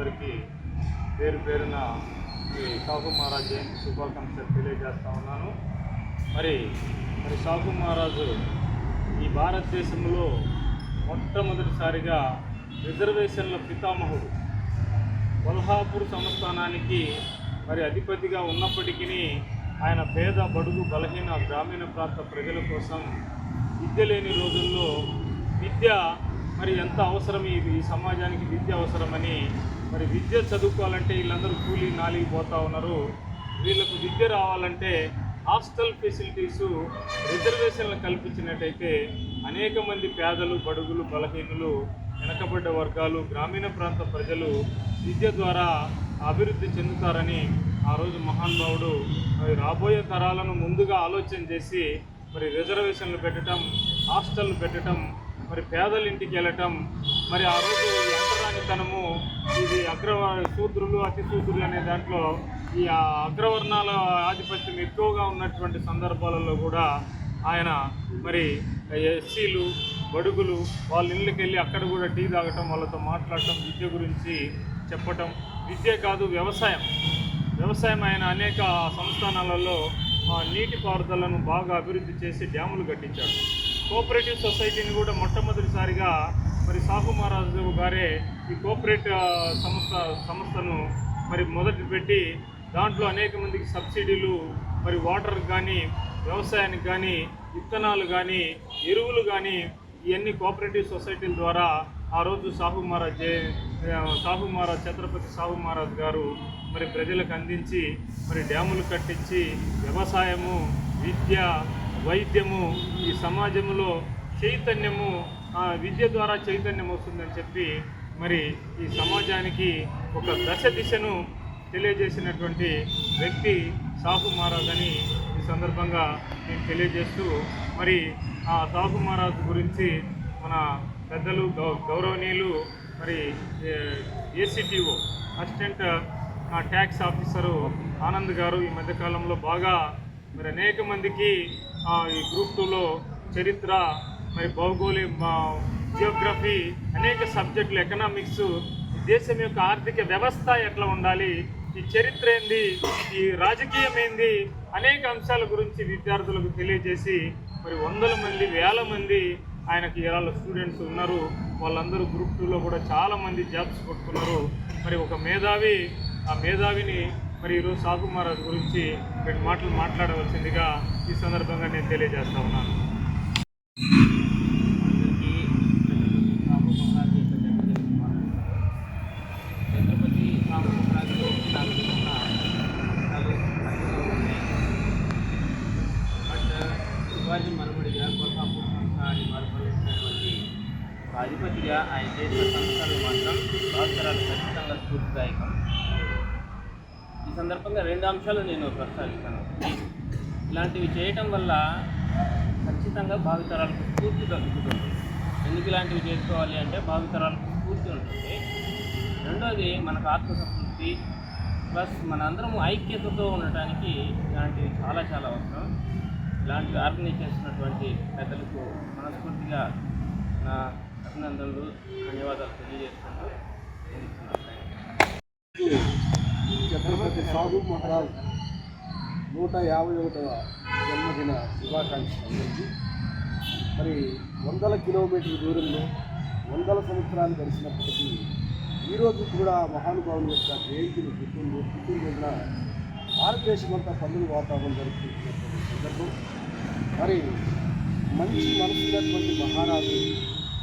అందరికీ పేరు పేరున ఈ సాహు మహారాజ్ జయంతి శుభాకాంక్షలు తెలియజేస్తా ఉన్నాను. మరి సాహు మహారాజు ఈ భారతదేశంలో మొట్టమొదటిసారిగా రిజర్వేషన్ల పితామహుడు. కొల్హాపూర్ సంస్థానానికి అధిపతిగా ఉన్నప్పటికీ ఆయన పేద బడుగు బలహీన గ్రామీణ ప్రాంత ప్రజల కోసం విద్య లేని రోజుల్లో విద్య ఎంత అవసరం, ఈ సమాజానికి విద్య అవసరమని విద్య చదువుకోవాలంటే వీళ్ళందరూ కూలీ నాలిగి పోతూ ఉన్నారు. వీళ్ళకు విద్య రావాలంటే హాస్టల్ ఫెసిలిటీసు రిజర్వేషన్లు కల్పించినట్టయితే అనేక మంది పేదలు బడుగులు బలహీనులు వెనకబడ్డ వర్గాలు గ్రామీణ ప్రాంత ప్రజలు విద్య ద్వారా అభివృద్ధి చెందుతారని ఆ రోజు మహానుభావుడు రాబోయే తరాలను ముందుగా ఆలోచన చేసి రిజర్వేషన్లు పెట్టడం, హాస్టళ్ళు పెట్టడం, పేదల ఇంటికి వెళ్ళటం, ఆ రోజు అంటరానితనము, ఇది శూద్రులు అతి శూద్రులు అనే దాంట్లో ఈ అగ్రవర్ణాల ఆధిపత్యం ఎక్కువగా ఉన్నటువంటి సందర్భాలలో కూడా ఆయన ఎస్సీలు బడుగులు వాళ్ళ ఇళ్ళకి వెళ్ళి అక్కడ కూడా టీ తాగటం, వాళ్ళతో మాట్లాడటం, విద్య గురించి చెప్పటం. విద్య కాదు, వ్యవసాయం ఆయన అనేక సంస్థానాలలో నీటిపారుదలను బాగా అభివృద్ధి చేసి డ్యాములు కట్టించాడు. కోఆపరేటివ్ సొసైటీని కూడా మొట్టమొదటిసారిగా సాహు మహారాజు గారే ఈ కోఆపరేటివ్ సంస్థను మొదటి పెట్టి దాంట్లో అనేక మందికి సబ్సిడీలు వాటర్కి కానీ వ్యవసాయానికి కానీ విత్తనాలు కానీ ఎరువులు కానీ ఇవన్నీ కోఆపరేటివ్ సొసైటీల ద్వారా ఆ రోజు సాహు మహారాజ్ ఛత్రపతి సాహు మహారాజ్ గారు ప్రజలకు అందించి డ్యాములు కట్టించి వ్యవసాయము, విద్య, వైద్యము, ఈ సమాజంలో చైతన్యము, విద్య ద్వారా చైతన్యం వస్తుందని చెప్పి ఈ సమాజానికి ఒక దిశను తెలియజేసినటువంటి వ్యక్తి సాహు మహారాజ్ అని ఈ సందర్భంగా నేను తెలియజేస్తూ ఆ సాహు మహారాజ్ గురించి మన పెద్దలు గౌరవనీయులు ACTO assistant tax officer Anand గారు ఈ మధ్యకాలంలో బాగా అనేక మందికి ఈ గ్రూప్ 2లో చరిత్ర, జియోగ్రఫీ, అనేక సబ్జెక్టులు, ఎకనామిక్స్, దేశం యొక్క ఆర్థిక వ్యవస్థ ఎట్లా ఉండాలి, ఈ చరిత్ర ఏంది, ఈ రాజకీయం ఏంది, అనేక అంశాల గురించి విద్యార్థులకు తెలియజేసి వందల మంది వేల మంది ఆయనకి ఇవాళ స్టూడెంట్స్ ఉన్నారు. వాళ్ళందరూ గ్రూప్ 2లో కూడా చాలామంది జాబ్స్ కొట్టుకున్నారు. ఒక మేధావి, ఆ మేధావిని ఈరోజు సాహు మహారాజ్ గురించి 2 మాటలు మాట్లాడవలసిందిగా ఈ సందర్భంగా నేను తెలియజేస్తా ఉన్నాను. ఛత్రపతి సాహు మహారాజ్ శివాజీ మనమడిగా కొల్హాపూర్ సంస్థానాన్ని పరిపాలించినటువంటి అధిపతిగా ఆయన చేసిన సంస్థలు మాత్రం భాస్కరాలు ఖచ్చితంగా స్ఫూర్తిదాయకం. ఈ సందర్భంగా 2 అంశాలు నేను ప్రస్తావిస్తాను. ఇలాంటివి చేయటం వల్ల ఖచ్చితంగా భావితరాలకు స్ఫూర్తి దొరుకుతుంది. ఎందుకు ఇలాంటివి చేసుకోవాలి అంటే భావితరాలకు స్ఫూర్తి ఉంటుంది. రెండోది మనకు ఆత్మసంతృప్తి, ప్లస్ మనందరం ఐక్యతతో ఉండటానికి ఇలాంటివి చాలా చాలా అవసరం. ఇలాంటివి ఆర్గనైజ్ చేస్తున్నటువంటి పెద్దలకు మనస్ఫూర్తిగా నా అభినందనలు, ధన్యవాదాలు తెలియజేసుకుంటూ ఛత్రపతి సాహు మహారాజ్ 151వ జన్మదిన శుభాకాంక్షలు అందరికీ. వందల కిలోమీటర్ల దూరంలో వందల సంవత్సరాలు గడిచినప్పటికీ ఈరోజు కూడా మహానుభావుని యొక్క జయంతిని పుట్టినరోజున భారతదేశమంతా పండుగ వాతావరణం జరుపుకుంటున్నటువంటి సందర్భం. మంచి మనసున్నటువంటి మహారాజు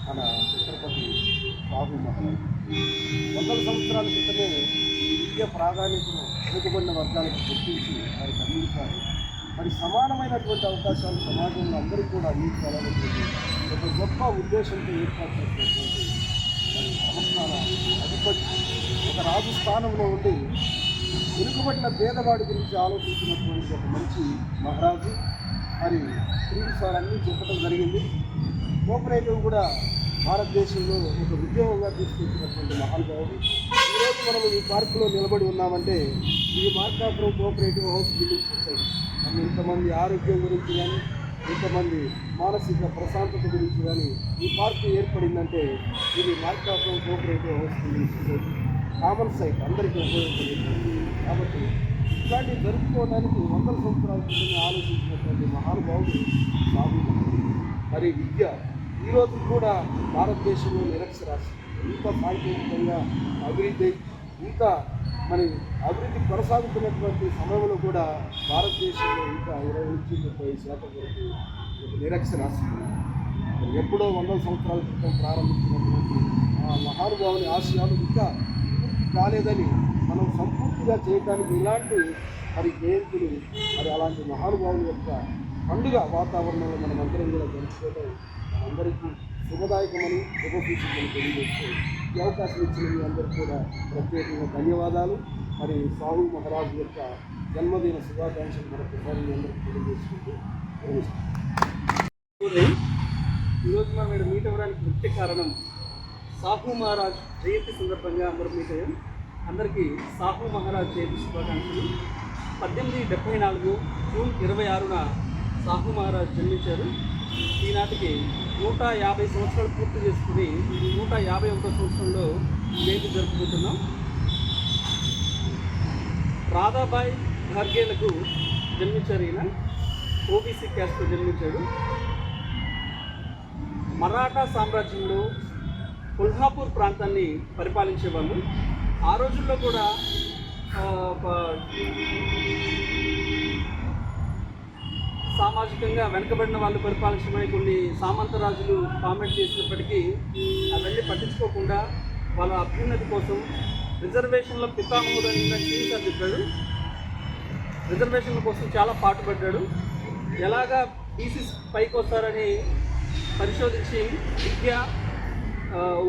మన ఛత్రపతి సాహు మహారాజ్ వందల సంవత్సరాల క్రితమే విద్య ప్రాధాన్యతను వెనుకబడిన వర్గాలకు గుర్తించి వారికి అందించారు. సమానమైనటువంటి అవకాశాలు సమాజంలో అందరికీ కూడా అందించాలనేటువంటి ఒక గొప్ప ఉద్దేశంతో ఏర్పాటు చేసినటువంటి సంస్థాన అధిపతి, ఒక రాజు స్థానంలో ఉండి వెనుకబడిన పేదవాడి గురించి ఆలోచించినటువంటి ఒక మంచి మహారాజు. సార్ అన్నీ చెప్పడం జరిగింది. కోఆపరేటివ్ కూడా భారతదేశంలో ఒక ఉద్యోగంగా తీసుకొచ్చినటువంటి మహానుభావుడు. ఈరోజు మనం ఈ పార్కులో నిలబడి ఉన్నామంటే ఇది Markapuram cooperative house building society. ఇంతమంది ఆరోగ్యం గురించి కానీ, ఇంతమంది మానసిక ప్రశాంతత గురించి కానీ ఈ పార్కు ఏర్పడిందంటే ఇది Markapuram cooperative house building society. Common site అందరికీ ఉపయోగపడుతుంది. కాబట్టి ఇట్లాంటివి జరుపుకోవడానికి వందల సంవత్సరాల క్రితం ఆలోచించినటువంటి మహానుభావుడు సాగు. మరి విద్య ఈరోజు కూడా భారతదేశంలో నిరక్షరాస్యత, ఇంత సాంకేతికంగా అభివృద్ధి, ఇంత మరి అభివృద్ధి కొనసాగుతున్నటువంటి సమయంలో కూడా భారతదేశంలో ఇంకా 20-30% వరకు నిరక్షరాస్యత. ఎప్పుడో వందల సంవత్సరాల క్రితం ప్రారంభించినటువంటి ఆ మహానుభావుని ఆశయాలు ఇంకా పూర్తి కాలేదని మనం సంపూర్తిగా చేయడానికి ఇలాంటి మరి జయంతులు, మరి అలాంటి మహానుభావుల యొక్క పండుగ వాతావరణంలో మనం అందరం కూడా జరుపుకోవడం అందరికీ శుభదాయకమని శుభసూచకమని తెలియజేస్తూ ఈ అవకాశం ఇచ్చిన మీ అందరికీ కూడా ప్రత్యేకంగా ధన్యవాదాలు. మరి సాహు మహారాజు యొక్క జన్మదిన శుభాకాంక్షలు మరొకసారి మీ అందరికీ తెలియజేసుకుంటూ ఈరోజు మనం ఇక్కడ మీట్ అవ్వడానికి ముఖ్య కారణం సాహు మహారాజ్ జయంతి సందర్భంగా అందరూ మీట్ అయ్యాం. అందరికీ సాహు మహారాజ్ జయంతి శుభాకాంక్షలు. 1874 జూన్ 26న సాహు మహారాజ్ జన్మించారు. ఈనాటికి 150 సంవత్సరాలు పూర్తి చేసుకుని 151వ సంవత్సరంలో జయంతి జరుపుకుంటున్నాం. రాధాబాయి ఘార్గేలకు జన్మించారు. ఈయన ఓబీసీ క్యాస్ట్లో జన్మించాడు. మరాఠా సామ్రాజ్యంలో కొల్హాపూర్ ప్రాంతాన్ని పరిపాలించేవాళ్ళు. ఆ రోజుల్లో కూడా సామాజికంగా వెనుకబడిన వాళ్ళు పరిపాలించమని కొన్ని సామంత రాజులు కామెంట్ చేసినప్పటికీ అవన్నీ పట్టించుకోకుండా వాళ్ళ అభ్యున్నతి కోసం రిజర్వేషన్ల పితామహుడు అని శ్రీసార్ చెప్పాడు. రిజర్వేషన్ల కోసం చాలా పాటుపడ్డాడు. ఎలాగా బీసీస్ పైకి వస్తారని పరిశోధించి విద్య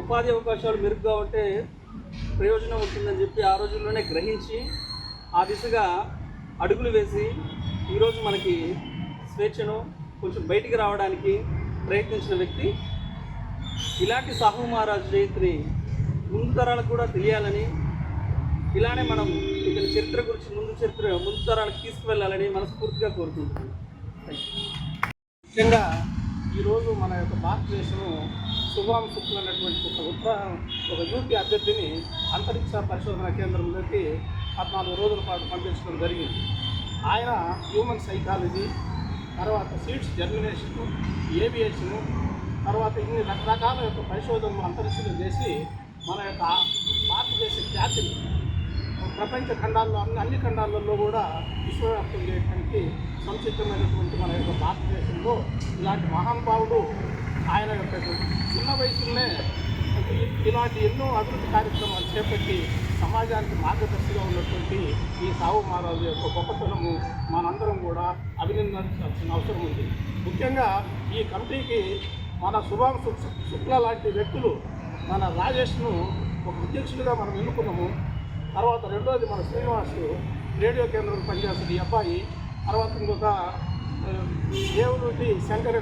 ఉపాధి అవకాశాలు మెరుగ్గా ఉంటే ప్రయోజనం ఉంటుందని చెప్పి ఆ రోజుల్లోనే గ్రహించి ఆ దిశగా అడుగులు వేసి ఈరోజు మనకి స్వేచ్ఛను కొంచెం బయటికి రావడానికి ప్రయత్నించిన వ్యక్తి. ఇలాంటి సాహు మహారాజ్ జయంతిని ముందు తరాలకు కూడా తెలియాలని, ఇలానే మనం ఇతని చరిత్ర గురించి ముందు తరాలకు తీసుకువెళ్ళాలని మనస్ఫూర్తిగా కోరుకుంటున్నాను. ముఖ్యంగా ఈరోజు మన యొక్క భారతదేశం శుభాం శుక్ల అనేటువంటి ఒక యూపీ అభ్యర్థిని అంతరిక్ష పరిశోధన కేంద్రంలోకి 14 రోజుల పాటు పంపించడం జరిగింది. ఆయన హ్యూమన్ సైకాలజీ, తర్వాత సీడ్స్ జర్మినేషను, ఏవియేషను, తర్వాత ఇన్ని రకరకాల యొక్క పరిశోధనలు అంతరిక్షంలో చేసి మన యొక్క భారతదేశ ఖ్యాతిని ప్రపంచ ఖండాల్లో అన్ని ఖండాలలో కూడా విశ్వవ్యాప్తం చేయడానికి సంసిద్ధమైనటువంటి మన యొక్క భారతదేశంలో ఇలాంటి మహానుభావుడు ఆయన యొక్క చిన్న వయసులోనే ఇలాంటి ఎన్నో అభివృద్ధి కార్యక్రమాలు చేపట్టి సమాజానికి మార్గదర్శిగా ఉన్నటువంటి ఈ సాహు మహారాజు యొక్క గొప్పతనము మనందరం కూడా అభినందించాల్సిన అవసరం ఉంది. ముఖ్యంగా ఈ కమిటీకి మన శుభాం శుక్ల లాంటి వ్యక్తులు, మన రాజేష్ను ఒక అధ్యక్షుడిగా మనం ఎన్నుకున్నాము. తర్వాత రెండోది మన శ్రీనివాస్ రేడియో కేంద్రంలో పనిచేస్తుంది ఈ అబ్బాయి. తర్వాత ఇంకొక దేవుడి శంకర్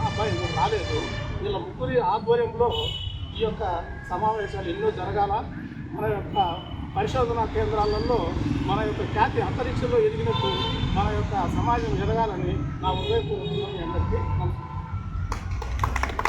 అబ్బాయి రాలేదు. వీళ్ళ ముగ్గురి ఆధ్వర్యంలో ఈ యొక్క సమావేశాలు ఎన్నో జరగాల. మన యొక్క పరిశోధనా కేంద్రాలలో మన యొక్క ఖ్యాతి అంతరిక్షంలో ఎదిగినట్టు మన యొక్క సమాజం ఎదగాలని నా హృదయపూర్వకంగా మీ అందరికీ